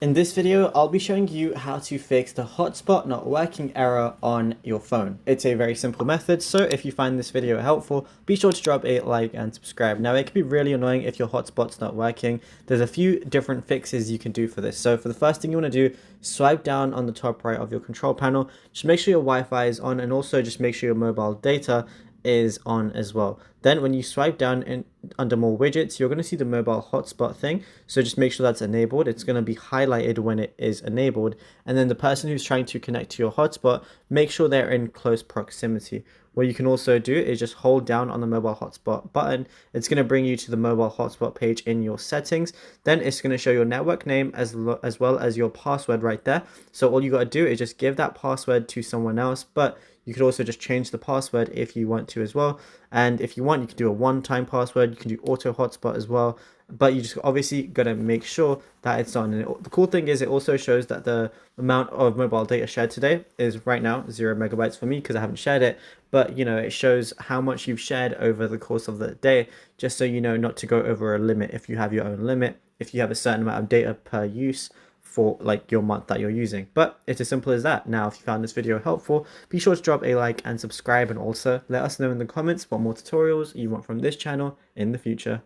In this video, I'll be showing you how to fix the hotspot not working error on your phone. It's a very simple method, so if you find this video helpful, be sure to drop a like and subscribe. Now, it can be really annoying if your hotspot's not working. There's a few different fixes you can do for this. So for the first thing you want to do, swipe down on the top right of your control panel. Just make sure your Wi-Fi is on, and also just make sure your mobile data is on as well. Then when you swipe down in under more widgets, you're going to see the mobile hotspot thing. So just make sure that's enabled. It's going to be highlighted when it is enabled. And then the person who's trying to connect to your hotspot, make sure they're in close proximity. What you can also do is just hold down on the mobile hotspot button. It's going to bring you to the mobile hotspot page in your settings. Then it's going to show your network name as well as your password right there. So all you got to do is just give that password to someone else, but you could also just change the password if you want to as well. And if you want, you can do a one-time password. You can do auto hotspot as well. But you just obviously got to make sure that it's on. And the cool thing is it also shows that the amount of mobile data shared today is right now 0 MB for me because I haven't shared it. But, it shows how much you've shared over the course of the day, just so you know not to go over a limit if you have your own limit, if you have a certain amount of data per use for like your month that you're using. But it's as simple as that. Now, if you found this video helpful, be sure to drop a like and subscribe, and also let us know in the comments what more tutorials you want from this channel in the future.